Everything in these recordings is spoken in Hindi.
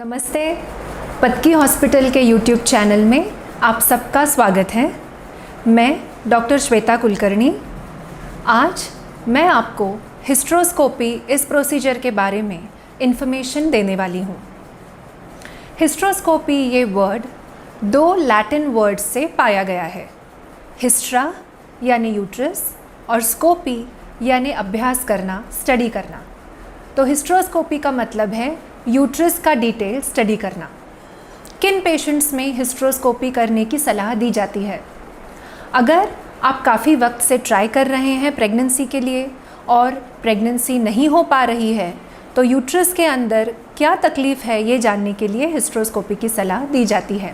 नमस्ते। पत्की हॉस्पिटल के यूट्यूब चैनल में आप सबका स्वागत है। मैं डॉक्टर श्वेता कुलकर्णी। आज मैं आपको हिस्ट्रोस्कोपी इस प्रोसीजर के बारे में इन्फॉर्मेशन देने वाली हूँ। हिस्ट्रोस्कोपी ये वर्ड दो लैटिन वर्ड्स से पाया गया है, हिस्ट्रा यानी यूट्रस और स्कोपी यानी अभ्यास करना, स्टडी करना। तो हिस्ट्रोस्कोपी का मतलब है यूट्रस का डिटेल स्टडी करना। किन पेशेंट्स में हिस्ट्रोस्कोपी करने की सलाह दी जाती है? अगर आप काफ़ी वक्त से ट्राई कर रहे हैं प्रेगनेंसी के लिए और प्रेगनेंसी नहीं हो पा रही है, तो यूट्रस के अंदर क्या तकलीफ़ है ये जानने के लिए हिस्ट्रोस्कोपी की सलाह दी जाती है।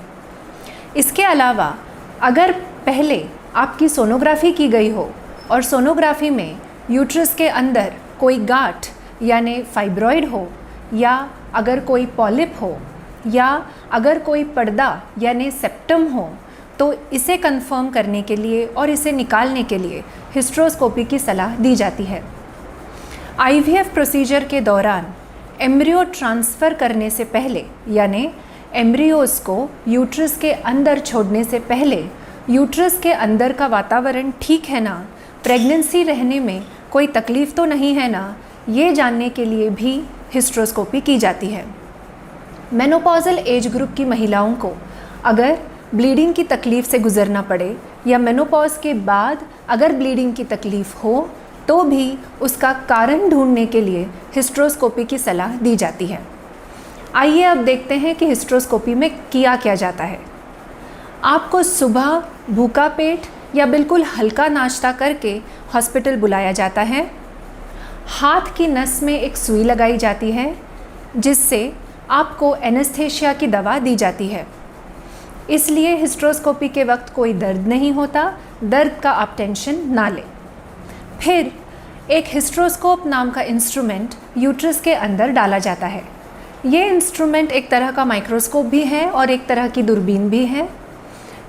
इसके अलावा अगर पहले आपकी सोनोग्राफी की गई हो और सोनोग्राफी में यूट्रस के अंदर कोई गांठ यानी फाइब्रॉइड हो, या अगर कोई पॉलिप हो, या अगर कोई पर्दा यानी सेप्टम हो, तो इसे कंफर्म करने के लिए और इसे निकालने के लिए हिस्ट्रोस्कोपी की सलाह दी जाती है। आईवीएफ प्रोसीजर के दौरान एम्ब्रियो ट्रांसफ़र करने से पहले यानी एम्ब्रियोज़ को यूट्रस के अंदर छोड़ने से पहले यूट्रस के अंदर का वातावरण ठीक है ना, प्रेगनेंसी रहने में कोई तकलीफ़ तो नहीं है ना, ये जानने के लिए भी हिस्ट्रोस्कोपी की जाती है। मेनोपॉजल एज ग्रुप की महिलाओं को अगर ब्लीडिंग की तकलीफ़ से गुजरना पड़े या मेनोपॉज के बाद अगर ब्लीडिंग की तकलीफ़ हो, तो भी उसका कारण ढूंढने के लिए हिस्ट्रोस्कोपी की सलाह दी जाती है। आइए अब देखते हैं कि हिस्ट्रोस्कोपी में किया क्या जाता है। आपको सुबह भूखा पेट या बिल्कुल हल्का नाश्ता करके हॉस्पिटल बुलाया जाता है। हाथ की नस में एक सुई लगाई जाती है जिससे आपको एनेस्थेशिया की दवा दी जाती है। इसलिए हिस्ट्रोस्कोपी के वक्त कोई दर्द नहीं होता, दर्द का आप टेंशन ना लें। फिर एक हिस्ट्रोस्कोप नाम का इंस्ट्रूमेंट यूट्रस के अंदर डाला जाता है। ये इंस्ट्रूमेंट एक तरह का माइक्रोस्कोप भी है और एक तरह की दूरबीन भी है।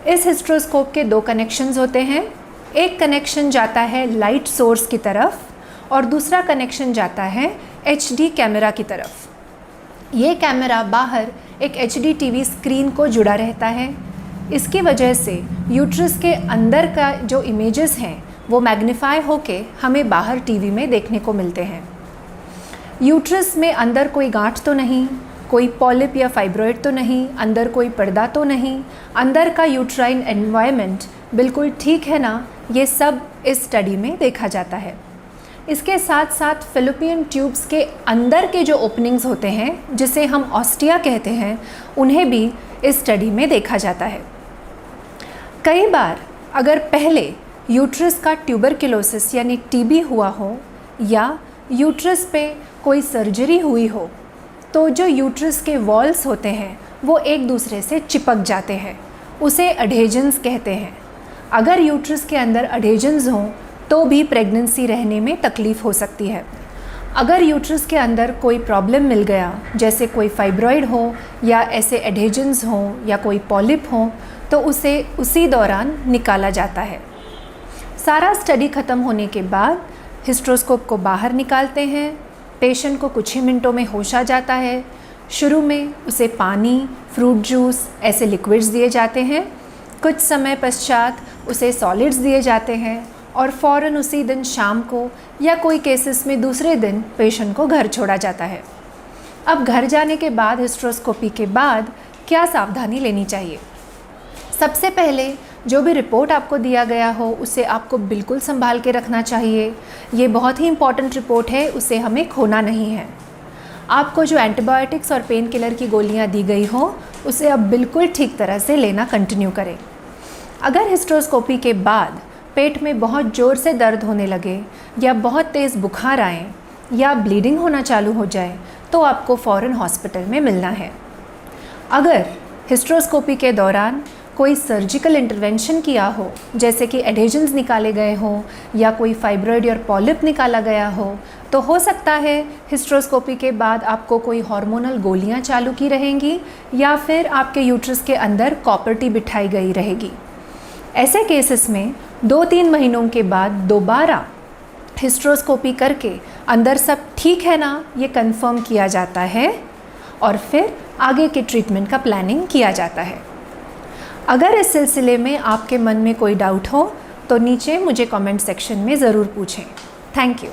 इस हिस्ट्रोस्कोप के दो कनेक्शंस होते हैं। एक कनेक्शन जाता है लाइट सोर्स की तरफ और दूसरा कनेक्शन जाता है एचडी कैमरा की तरफ। ये कैमरा बाहर एक एचडी टीवी स्क्रीन को जुड़ा रहता है। इसकी वजह से यूट्रस के अंदर का जो इमेजेस हैं वो मैग्नीफाई होके हमें बाहर टीवी में देखने को मिलते हैं। यूट्रस में अंदर कोई गांठ तो नहीं, कोई पॉलिप या फाइब्रॉइड तो नहीं, अंदर कोई पर्दा तो नहीं, अंदर का यूट्राइन एनवायरनमेंट बिल्कुल ठीक है ना, ये सब इस स्टडी में देखा जाता है। इसके साथ साथ फैलोपियन ट्यूब्स के अंदर के जो ओपनिंग्स होते हैं, जिसे हम ऑस्टिया कहते हैं, उन्हें भी इस स्टडी में देखा जाता है। कई बार अगर पहले यूट्रस का ट्यूबरक्लोसिस यानी टीबी हुआ हो या यूट्रस पे कोई सर्जरी हुई हो, तो जो यूट्रस के वॉल्स होते हैं वो एक दूसरे से चिपक जाते हैं, उसे अडेजन्स कहते हैं। अगर यूट्रस के अंदर अडेजन्स हों तो भी प्रेगनेंसी रहने में तकलीफ़ हो सकती है। अगर यूट्रस के अंदर कोई प्रॉब्लम मिल गया, जैसे कोई फाइब्रॉइड हो या ऐसे एडेजन्स हों या कोई पॉलिप हो, तो उसे उसी दौरान निकाला जाता है। सारा स्टडी ख़त्म होने के बाद हिस्ट्रोस्कोप को बाहर निकालते हैं। पेशेंट को कुछ ही मिनटों में होश आ जाता है। शुरू में उसे पानी, फ्रूट जूस ऐसे लिक्विड्स दिए जाते हैं। कुछ समय पश्चात उसे सॉलिड्स दिए जाते हैं और फ़ौरन उसी दिन शाम को या कोई केसेस में दूसरे दिन पेशेंट को घर छोड़ा जाता है। अब घर जाने के बाद हिस्ट्रोस्कोपी के बाद क्या सावधानी लेनी चाहिए? सबसे पहले जो भी रिपोर्ट आपको दिया गया हो उसे आपको बिल्कुल संभाल के रखना चाहिए। ये बहुत ही इम्पॉर्टेंट रिपोर्ट है, उसे हमें खोना नहीं है। आपको जो एंटीबायोटिक्स और पेन किलर की गोलियाँ दी गई हो उसे अब बिल्कुल ठीक तरह से लेना कंटिन्यू करें। अगर हिस्ट्रोस्कोपी के बाद पेट में बहुत ज़ोर से दर्द होने लगे या बहुत तेज़ बुखार आए या ब्लीडिंग होना चालू हो जाए, तो आपको फ़ौरन हॉस्पिटल में मिलना है। अगर हिस्ट्रोस्कोपी के दौरान कोई सर्जिकल इंटरवेंशन किया हो, जैसे कि एडेजन्स निकाले गए हों या कोई फाइब्रॉइड और पॉलिप निकाला गया हो हो सकता है हिस्ट्रोस्कोपी के बाद आपको कोई हार्मोनल गोलियां चालू की रहेंगी या फिर आपके यूट्रस के अंदर कॉपर टी बिठाई गई रहेगी। ऐसे केसेस में 2-3 महीनों के बाद दोबारा हिस्ट्रोस्कोपी करके अंदर सब ठीक है ना ये कंफर्म किया जाता है और फिर आगे के ट्रीटमेंट का प्लानिंग किया जाता है। अगर इस सिलसिले में आपके मन में कोई डाउट हो तो नीचे मुझे कमेंट सेक्शन में ज़रूर पूछें। Thank you.